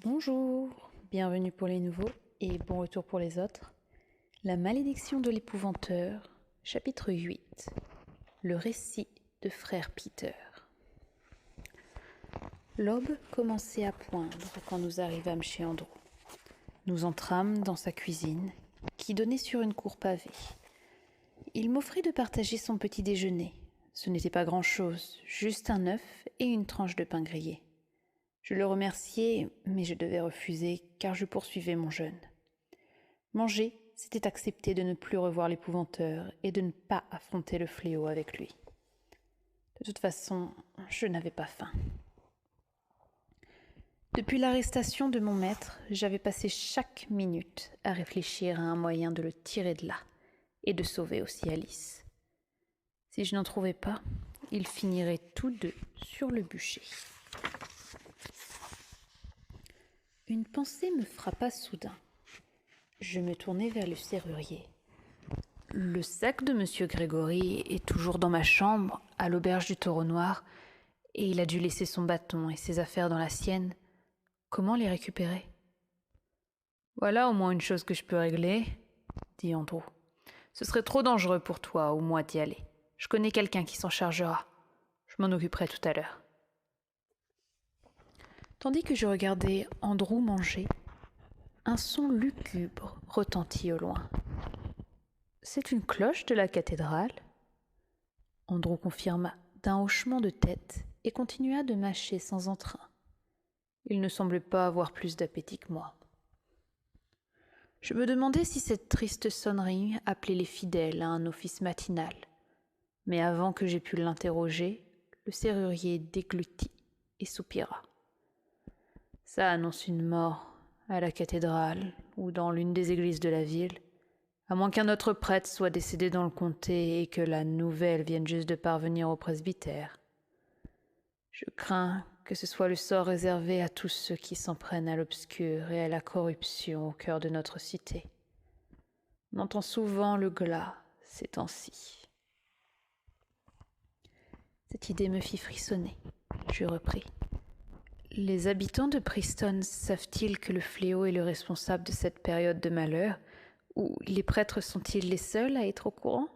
Bonjour, bienvenue pour les nouveaux et bon retour pour les autres. La malédiction de l'épouvanteur, chapitre 8. Le récit de frère Peter. L'aube commençait à poindre quand nous arrivâmes chez Andrew. Nous entrâmes dans sa cuisine, qui donnait sur une cour pavée. Il m'offrit de partager son petit déjeuner. Ce n'était pas grand-chose, juste un œuf et une tranche de pain grillé. Je le remerciai, mais je devais refuser, car je poursuivais mon jeûne. Manger, c'était accepter de ne plus revoir l'épouvanteur et de ne pas affronter le fléau avec lui. De toute façon, je n'avais pas faim. Depuis l'arrestation de mon maître, j'avais passé chaque minute à réfléchir à un moyen de le tirer de là et de sauver aussi Alice. Si je n'en trouvais pas, ils finiraient tous deux sur le bûcher. Une pensée me frappa soudain. Je me tournai vers le serrurier. Le sac de Monsieur Grégory est toujours dans ma chambre, à l'auberge du Taureau Noir, et il a dû laisser son bâton et ses affaires dans la sienne. Comment les récupérer ? Voilà au moins une chose que je peux régler, dit Andrew. Ce serait trop dangereux pour toi ou moi d'y aller. Je connais quelqu'un qui s'en chargera. Je m'en occuperai tout à l'heure. Tandis que je regardais Andrew manger, un son lugubre retentit au loin. « C'est une cloche de la cathédrale ?» Andrew confirma d'un hochement de tête et continua de mâcher sans entrain. Il ne semblait pas avoir plus d'appétit que moi. Je me demandais si cette triste sonnerie appelait les fidèles à un office matinal. Mais avant que j'aie pu l'interroger, le serrurier déglutit et soupira. Ça annonce une mort à la cathédrale ou dans l'une des églises de la ville, à moins qu'un autre prêtre soit décédé dans le comté et que la nouvelle vienne juste de parvenir au presbytère. Je crains que ce soit le sort réservé à tous ceux qui s'en prennent à l'obscur et à la corruption au cœur de notre cité. On entend souvent le glas ces temps-ci. Cette idée me fit frissonner. Je repris. Les habitants de Preston savent-ils que le fléau est le responsable de cette période de malheur, ou les prêtres sont-ils les seuls à être au courant ?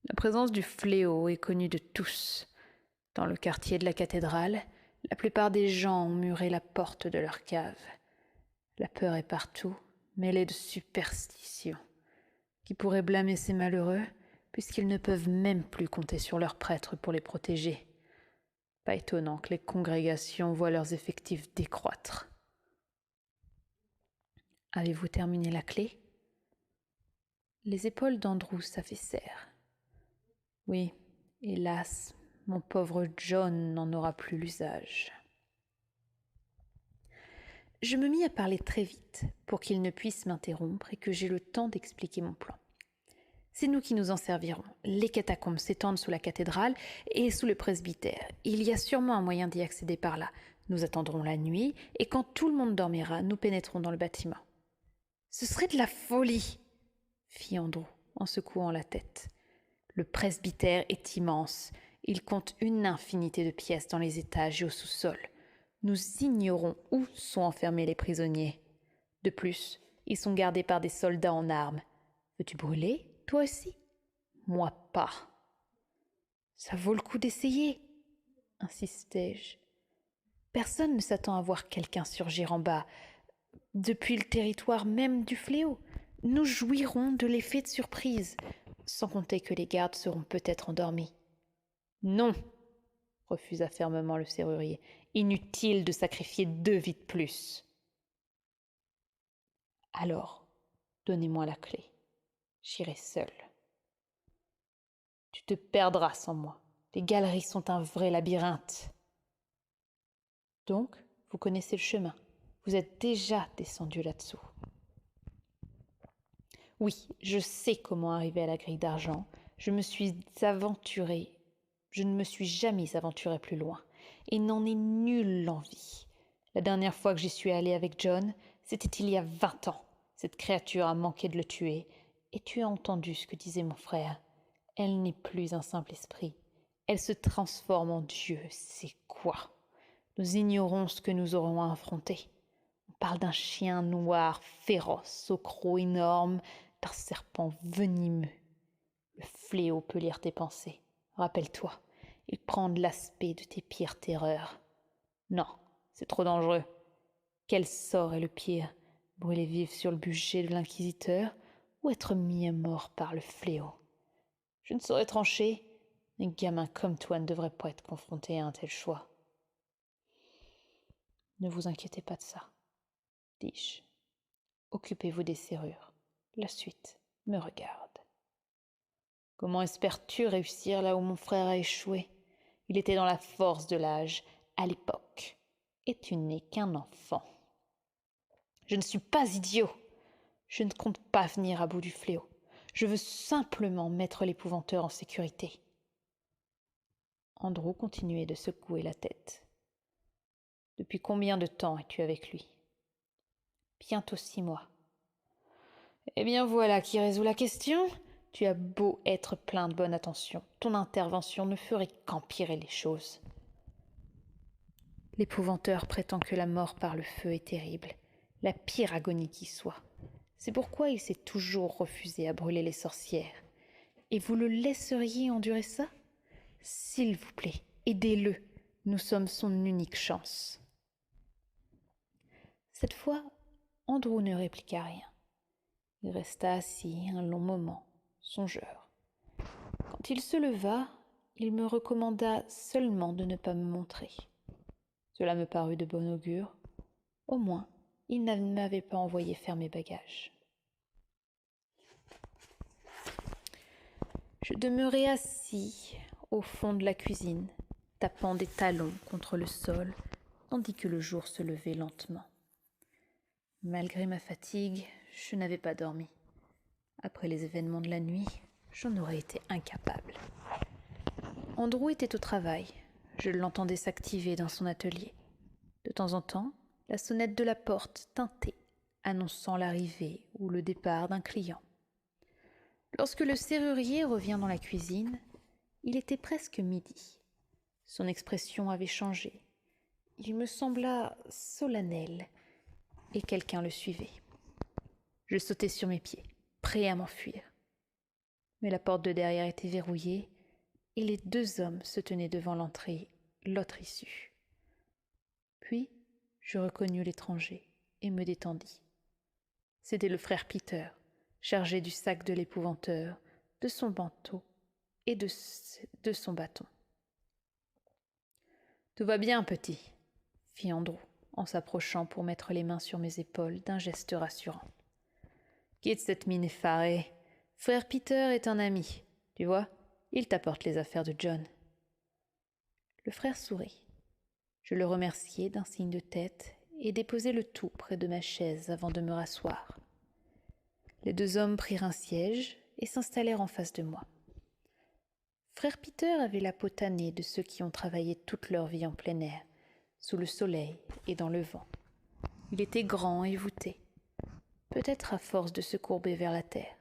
La présence du fléau est connue de tous. Dans le quartier de la cathédrale, la plupart des gens ont muré la porte de leur cave. La peur est partout, mêlée de superstition. Qui pourrait blâmer ces malheureux, puisqu'ils ne peuvent même plus compter sur leurs prêtres pour les protéger ? Pas étonnant que les congrégations voient leurs effectifs décroître. Avez-vous terminé la clé ? Les épaules d'Andrew s'affaissèrent. Oui, hélas, mon pauvre John n'en aura plus l'usage. Je me mis à parler très vite pour qu'il ne puisse m'interrompre et que j'aie le temps d'expliquer mon plan. C'est nous qui nous en servirons. Les catacombes s'étendent sous la cathédrale et sous le presbytère. Il y a sûrement un moyen d'y accéder par là. Nous attendrons la nuit et quand tout le monde dormira, nous pénétrons dans le bâtiment. « Ce serait de la folie !» fit Andrew en secouant la tête. Le presbytère est immense. Il compte une infinité de pièces dans les étages et au sous-sol. Nous ignorons où sont enfermés les prisonniers. De plus, ils sont gardés par des soldats en armes. Veux-tu brûler ? Toi aussi ? Moi pas. Ça vaut le coup d'essayer, insistai-je. Personne ne s'attend à voir quelqu'un surgir en bas, depuis le territoire même du fléau. Nous jouirons de l'effet de surprise, sans compter que les gardes seront peut-être endormis. Non, refusa fermement le serrurier. Inutile de sacrifier 2 vies de plus. Alors, donnez-moi la clé. J'irai seul. Tu te perdras sans moi. Les galeries sont un vrai labyrinthe. Donc, vous connaissez le chemin. Vous êtes déjà descendu là-dessous. Oui, je sais comment arriver à la grille d'argent. Je ne me suis jamais aventurée plus loin. Et n'en ai nulle envie. La dernière fois que j'y suis allée avec John, c'était il y a 20 ans. Cette créature a manqué de le tuer. Et tu as entendu ce que disait mon frère. Elle n'est plus un simple esprit. Elle se transforme en Dieu. C'est quoi ? Nous ignorons ce que nous aurons à affronter. On parle d'un chien noir, féroce, au croc énorme, d'un serpent venimeux. Le fléau peut lire tes pensées. Rappelle-toi, il prend l'aspect de tes pires terreurs. Non, c'est trop dangereux. Quel sort est le pire? Brûler vif sur le bûcher de l'inquisiteur ou être mis à mort par le fléau? Je ne saurais trancher. Un gamin comme toi ne devrait pas être confronté à un tel choix. Ne vous inquiétez pas de ça, dis-je. Occupez-vous des serrures. La suite me regarde. Comment espères-tu réussir là où mon frère a échoué? Il était dans la force de l'âge, à l'époque, et tu n'es qu'un enfant. Je ne suis pas idiot. Je ne compte pas venir à bout du fléau. Je veux simplement mettre l'épouvanteur en sécurité. Andrew continuait de secouer la tête. Depuis combien de temps es-tu avec lui? Bientôt 6 mois. Eh bien voilà qui résout la question. Tu as beau être plein de bonne attention, ton intervention ne ferait qu'empirer les choses. L'épouvanteur prétend que la mort par le feu est terrible, la pire agonie qui soit. C'est pourquoi il s'est toujours refusé à brûler les sorcières. Et vous le laisseriez endurer ça? S'il vous plaît, aidez-le. Nous sommes son unique chance. Cette fois, Andrew ne répliqua rien. Il resta assis un long moment, songeur. Quand il se leva, il me recommanda seulement de ne pas me montrer. Cela me parut de bon augure. Au moins, il ne m'avait pas envoyé faire mes bagages. Je demeurai assis au fond de la cuisine, tapant des talons contre le sol, tandis que le jour se levait lentement. Malgré ma fatigue, je n'avais pas dormi. Après les événements de la nuit, j'en aurais été incapable. Andrew était au travail. Je l'entendais s'activer dans son atelier. De temps en temps, la sonnette de la porte tintait, annonçant l'arrivée ou le départ d'un client. Lorsque le serrurier revient dans la cuisine, il était presque midi. Son expression avait changé. Il me sembla solennel et quelqu'un le suivait. Je sautai sur mes pieds, prêt à m'enfuir. Mais la porte de derrière était verrouillée et les 2 hommes se tenaient devant l'entrée, l'autre issue. Puis, je reconnus l'étranger et me détendis. C'était le frère Peter, chargé du sac de l'épouvanteur, de son manteau et de son bâton. « Tout va bien, petit » fit Andrew, en s'approchant pour mettre les mains sur mes épaules d'un geste rassurant. « Quitte cette mine effarée. Frère Peter est un ami, tu vois, il t'apporte les affaires de John. » Le frère sourit. Je le remerciai d'un signe de tête et déposai le tout près de ma chaise avant de me rasseoir. Les 2 hommes prirent un siège et s'installèrent en face de moi. Frère Peter avait la peau tannée de ceux qui ont travaillé toute leur vie en plein air, sous le soleil et dans le vent. Il était grand et voûté, peut-être à force de se courber vers la terre,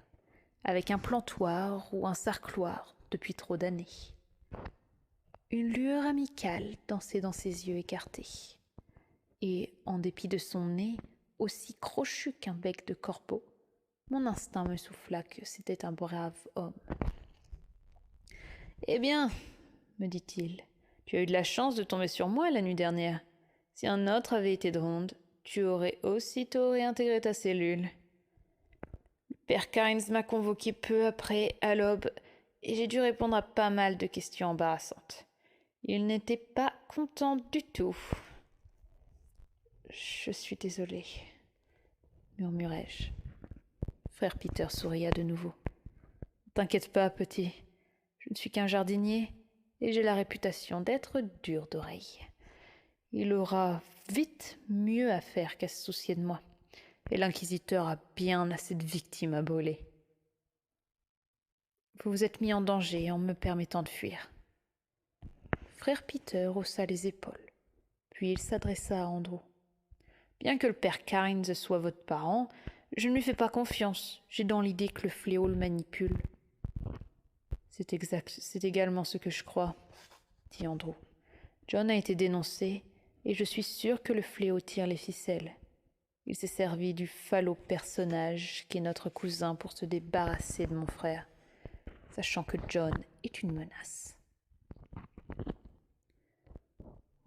avec un plantoir ou un sarcloir depuis trop d'années. Une lueur amicale dansait dans ses yeux écartés, et, en dépit de son nez, aussi crochu qu'un bec de corbeau, mon instinct me souffla que c'était un brave homme. « Eh bien, me dit-il, tu as eu de la chance de tomber sur moi la nuit dernière. Si un autre avait été de ronde, tu aurais aussitôt réintégré ta cellule. Le père Kynes m'a convoqué peu après, à l'aube, et j'ai dû répondre à pas mal de questions embarrassantes. Il n'était pas content du tout. »« Je suis désolé, murmurai-je. Frère Peter souria de nouveau. « T'inquiète pas, petit. Je ne suis qu'un jardinier et j'ai la réputation d'être dur d'oreille. Il aura vite mieux à faire qu'à se soucier de moi. Et l'inquisiteur a bien assez de victimes à brûler. Vous vous êtes mis en danger en me permettant de fuir. » Frère Peter haussa les épaules, puis il s'adressa à Andrew. « Bien que le père Kynes soit votre parent, je ne lui fais pas confiance. J'ai dans l'idée que le fléau le manipule. »« C'est également ce que je crois, » dit Andrew. « John a été dénoncé, et je suis sûr que le fléau tire les ficelles. Il s'est servi du falot personnage qu'est notre cousin pour se débarrasser de mon frère, sachant que John est une menace.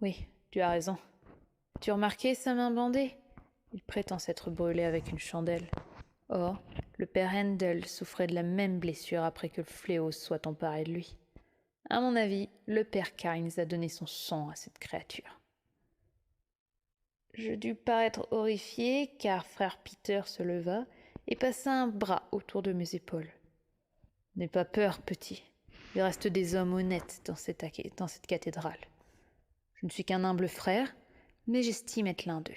Oui, tu as raison. Tu as remarqué sa main bandée? Il prétend s'être brûlé avec une chandelle. Or, le père Handel souffrait de la même blessure après que le fléau soit emparé de lui. À mon avis, le père Kynes a donné son sang à cette créature. Je dus paraître horrifié car frère Peter se leva et passa un bras autour de mes épaules. N'aie pas peur, petit. Il reste des hommes honnêtes dans cette cathédrale. Je ne suis qu'un humble frère, mais j'estime être l'un d'eux.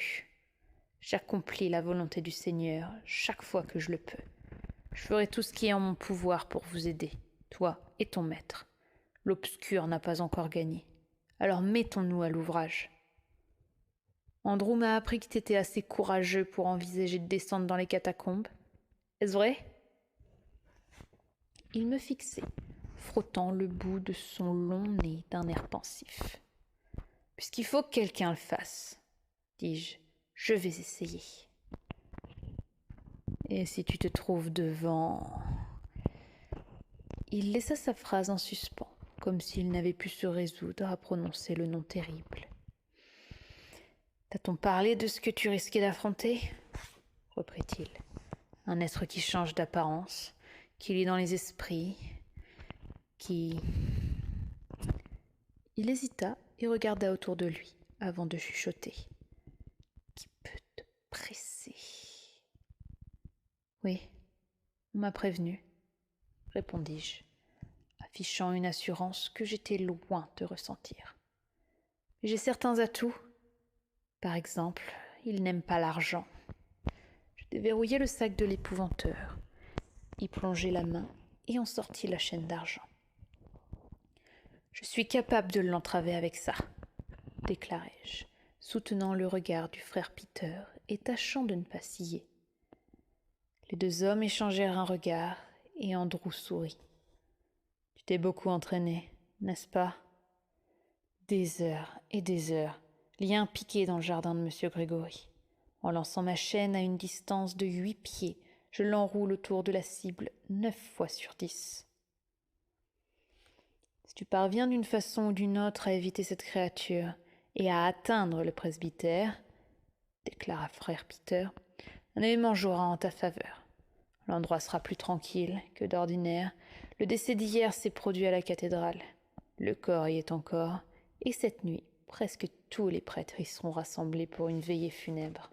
J'accomplis la volonté du Seigneur chaque fois que je le peux. Je ferai tout ce qui est en mon pouvoir pour vous aider, toi et ton maître. L'obscur n'a pas encore gagné. Alors mettons-nous à l'ouvrage. Andrew m'a appris que tu étais assez courageux pour envisager de descendre dans les catacombes. Est-ce vrai? Il me fixait, frottant le bout de son long nez d'un air pensif. Puisqu'il faut que quelqu'un le fasse, dis-je, je vais essayer. Et si tu te trouves devant... Il laissa sa phrase en suspens, comme s'il n'avait pu se résoudre à prononcer le nom terrible. T'a-t-on parlé de ce que tu risquais d'affronter? Reprit-il. Un être qui change d'apparence, qui lit dans les esprits, qui... Il hésita et regarda autour de lui, avant de chuchoter. Qui peut te presser? Oui, on m'a prévenu, répondis-je, affichant une assurance que j'étais loin de ressentir. J'ai certains atouts. Par exemple, il n'aime pas l'argent. Je déverrouillai le sac de l'épouvanteur, y plongeai la main et en sortis la chaîne d'argent. Je suis capable de l'entraver avec ça, déclarai-je, soutenant le regard du frère Peter et tâchant de ne pas scier. Les deux hommes échangèrent un regard et Andrew sourit. Tu t'es beaucoup entraîné, n'est-ce pas? Des heures et des heures, liens piqués dans le jardin de M. Grégory. En lançant ma chaîne à une distance de 8 pieds, je l'enroule autour de la cible 9 fois sur 10. Si tu parviens d'une façon ou d'une autre à éviter cette créature et à atteindre le presbytère, déclara frère Peter, un événement jouera en ta faveur. L'endroit sera plus tranquille que d'ordinaire. Le décès d'hier s'est produit à la cathédrale. Le corps y est encore, et cette nuit, presque tous les prêtres y seront rassemblés pour une veillée funèbre.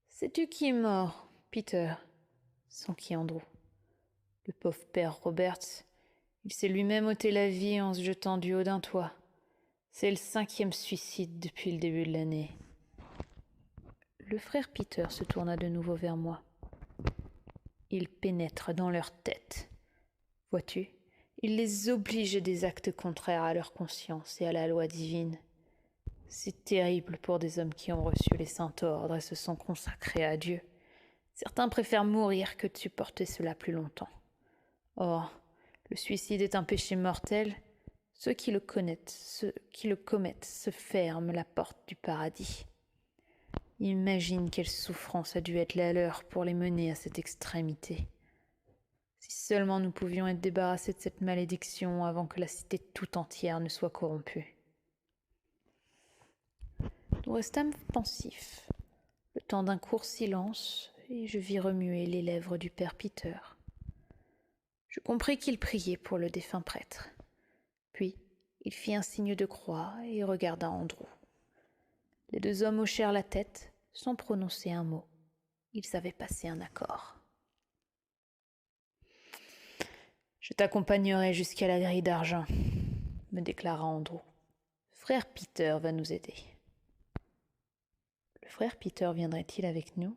Sais-tu qui est mort, Peter? S'enquit Andrew. Le pauvre père Roberts, il s'est lui-même ôté la vie en se jetant du haut d'un toit. C'est le 5e suicide depuis le début de l'année. Le frère Peter se tourna de nouveau vers moi. Il pénètre dans leur tête. Vois-tu, il les oblige à des actes contraires à leur conscience et à la loi divine. C'est terrible pour des hommes qui ont reçu les saints ordres et se sont consacrés à Dieu. Certains préfèrent mourir que de supporter cela plus longtemps. Or, le suicide est un péché mortel. Ceux qui le commettent se ferment la porte du paradis. Imagine quelle souffrance a dû être la leur pour les mener à cette extrémité. Si seulement nous pouvions être débarrassés de cette malédiction avant que la cité tout entière ne soit corrompue. Nous restâmes pensifs, le temps d'un court silence, et je vis remuer les lèvres du père Peter. Je compris qu'il priait pour le défunt prêtre. Puis, il fit un signe de croix et regarda Andrew. Les deux hommes hochèrent la tête sans prononcer un mot. Ils avaient passé un accord. « Je t'accompagnerai jusqu'à la grille d'argent, » me déclara Andrew. « Frère Peter va nous aider. » Le frère Peter viendrait-il avec nous?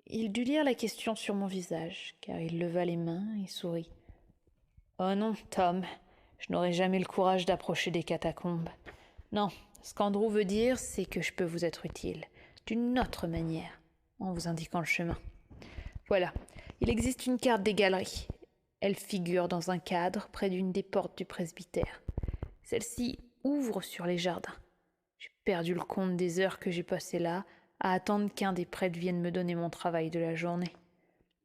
Il dut lire la question sur mon visage, car il leva les mains et sourit. « Oh non, Tom, je n'aurai jamais le courage d'approcher des catacombes. Non, ce qu'Andrew veut dire, c'est que je peux vous être utile, d'une autre manière, en vous indiquant le chemin. Voilà, il existe une carte des galeries. Elle figure dans un cadre près d'une des portes du presbytère. Celle-ci ouvre sur les jardins. J'ai perdu le compte des heures que j'ai passées là, à attendre qu'un des prêtres vienne me donner mon travail de la journée.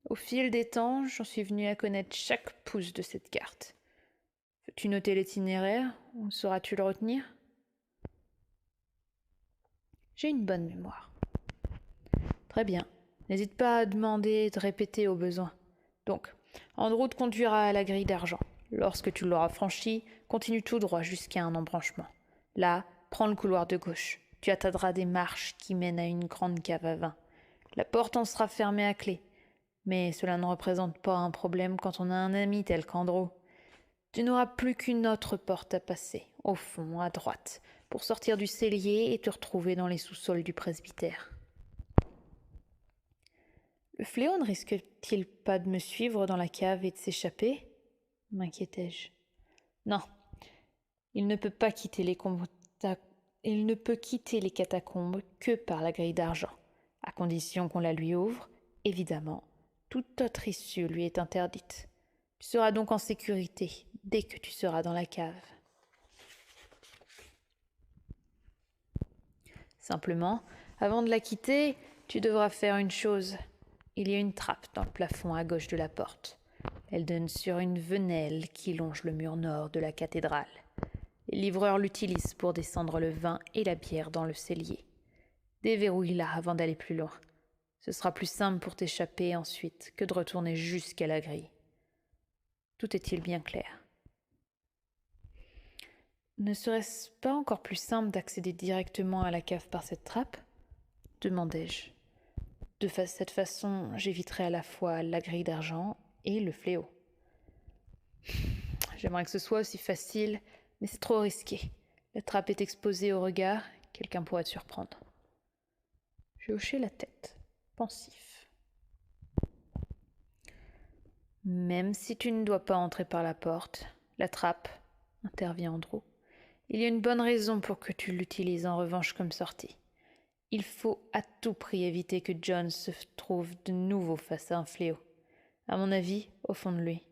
Au fil des temps, j'en suis venue à connaître chaque pouce de cette carte. Veux-tu noter l'itinéraire, ou sauras-tu le retenir? J'ai une bonne mémoire. Très bien. N'hésite pas à demander de répéter au besoin. Donc, Andrew te conduira à la grille d'argent. Lorsque tu l'auras franchie, continue tout droit jusqu'à un embranchement. Là, prends le couloir de gauche. Tu atteindras des marches qui mènent à une grande cave à vin. La porte en sera fermée à clé. Mais cela ne représente pas un problème quand on a un ami tel qu'Andrew. Tu n'auras plus qu'une autre porte à passer, au fond, à droite, pour sortir du cellier et te retrouver dans les sous-sols du presbytère. Le fléau ne risque-t-il pas de me suivre dans la cave et de s'échapper? M'inquiétai-je. Non, il ne peut quitter les catacombes que par la grille d'argent, à condition qu'on la lui ouvre. Évidemment, toute autre issue lui est interdite. Tu seras donc en sécurité dès que tu seras dans la cave. Simplement, avant de la quitter, tu devras faire une chose. Il y a une trappe dans le plafond à gauche de la porte. Elle donne sur une venelle qui longe le mur nord de la cathédrale. Les livreurs l'utilisent pour descendre le vin et la bière dans le cellier. Déverrouille-la avant d'aller plus loin. Ce sera plus simple pour t'échapper ensuite que de retourner jusqu'à la grille. Tout est-il bien clair? Ne serait-ce pas encore plus simple d'accéder directement à la cave par cette trappe? Demandai-je. De cette façon, j'éviterai à la fois la grille d'argent et le fléau. J'aimerais que ce soit aussi facile, mais c'est trop risqué. La trappe est exposée au regard, quelqu'un pourrait te surprendre. Je hochai la tête, pensif. Même si tu ne dois pas entrer par la porte, la trappe, intervient Andrew. Il y a une bonne raison pour que tu l'utilises en revanche comme sortie. Il faut à tout prix éviter que John se trouve de nouveau face à un fléau. À mon avis, au fond de lui,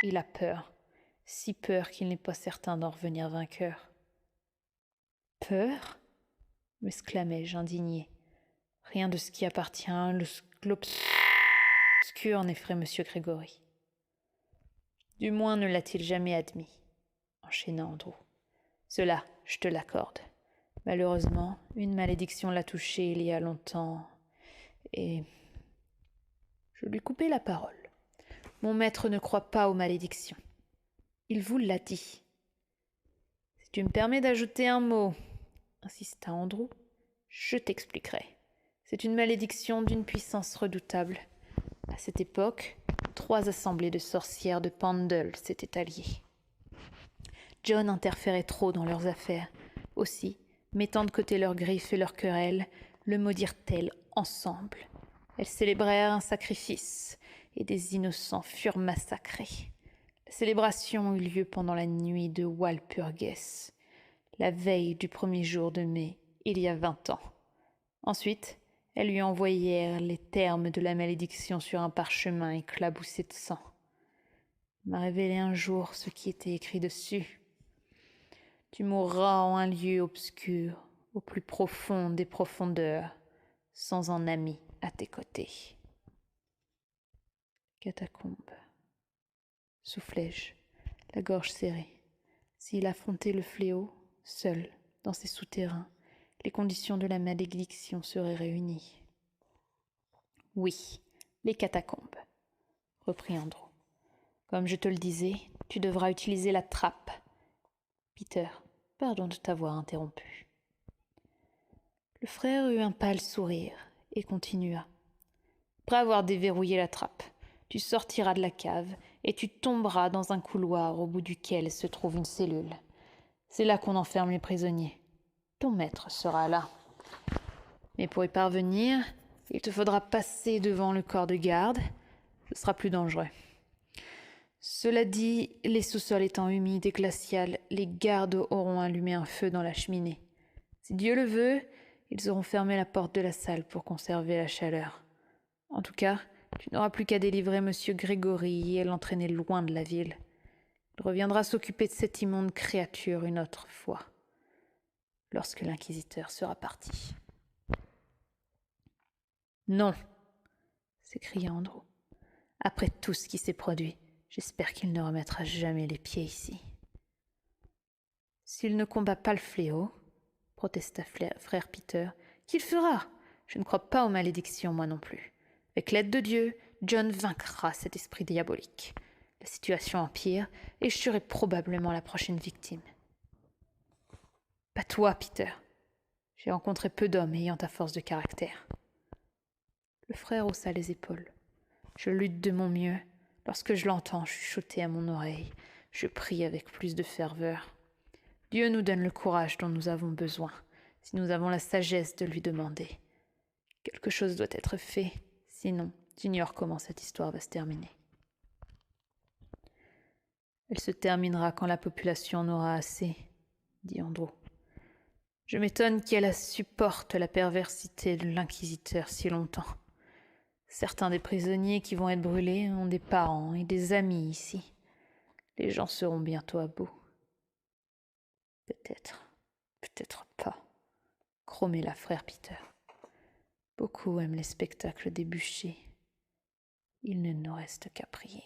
il a peur, si peur qu'il n'est pas certain d'en revenir vainqueur. Peur? M'exclamai-je indigné. Rien de ce qui appartient à l'obscur n'effraie M. Grégory. Du moins ne l'a-t-il jamais admis, enchaîna Andrew. Cela, je te l'accorde. Malheureusement, une malédiction l'a touché il y a longtemps, et je lui coupai la parole. Mon maître ne croit pas aux malédictions. Il vous l'a dit. Si tu me permets d'ajouter un mot, insista Andrew, je t'expliquerai. C'est une malédiction d'une puissance redoutable. À cette époque, 3 assemblées de sorcières de Pendle s'étaient alliées. John interférait trop dans leurs affaires. Aussi, mettant de côté leurs griffes et leurs querelles, le maudirent-elles ensemble. Elles célébrèrent un sacrifice, et des innocents furent massacrés. La célébration eut lieu pendant la nuit de Walpurgis, la veille du 1er jour de mai, il y a 20 ans. Ensuite, elles lui envoyèrent les termes de la malédiction sur un parchemin éclaboussé de sang. Elle m'a révélé un jour ce qui était écrit dessus. Tu mourras en un lieu obscur, au plus profond des profondeurs, sans un ami à tes côtés. Catacombe, soufflai-je, la gorge serrée. S'il affrontait le fléau, seul, dans ces souterrains, les conditions de la malédiction seraient réunies. Oui, les catacombes, reprit Andrew. Comme je te le disais, tu devras utiliser la trappe. Peter, pardon de t'avoir interrompu. Le frère eut un pâle sourire et continua. Après avoir déverrouillé la trappe, tu sortiras de la cave et tu tomberas dans un couloir au bout duquel se trouve une cellule. C'est là qu'on enferme les prisonniers. Ton maître sera là. Mais pour y parvenir, il te faudra passer devant le corps de garde. Ce sera plus dangereux. Cela dit, les sous-sols étant humides et glaciales, les gardes auront allumé un feu dans la cheminée. Si Dieu le veut, ils auront fermé la porte de la salle pour conserver la chaleur. En tout cas, tu n'auras plus qu'à délivrer M. Grégory et l'entraîner loin de la ville. Il reviendra s'occuper de cette immonde créature une autre fois, lorsque l'inquisiteur sera parti. Non, s'écria Andrew. Après tout ce qui s'est produit, j'espère qu'il ne remettra jamais les pieds ici. S'il ne combat pas le fléau, protesta frère Peter, qu'il fera? Je ne crois pas aux malédictions, moi non plus. Avec l'aide de Dieu, John vaincra cet esprit diabolique. La situation empire et je serai probablement la prochaine victime. Pas toi, Peter. J'ai rencontré peu d'hommes ayant ta force de caractère. Le frère haussa les épaules. Je lutte de mon mieux. Lorsque je l'entends chuchoter à mon oreille, je prie avec plus de ferveur. Dieu nous donne le courage dont nous avons besoin, si nous avons la sagesse de lui demander. Quelque chose doit être fait, sinon j'ignore comment cette histoire va se terminer. Elle se terminera quand la population en aura assez, dit Andrew. Je m'étonne qu'elle supporte la perversité de l'inquisiteur si longtemps. Certains des prisonniers qui vont être brûlés ont des parents et des amis ici. Les gens seront bientôt à bout. Peut-être, peut-être pas, grommela frère Peter. Beaucoup aiment les spectacles des bûchers. Il ne nous reste qu'à prier.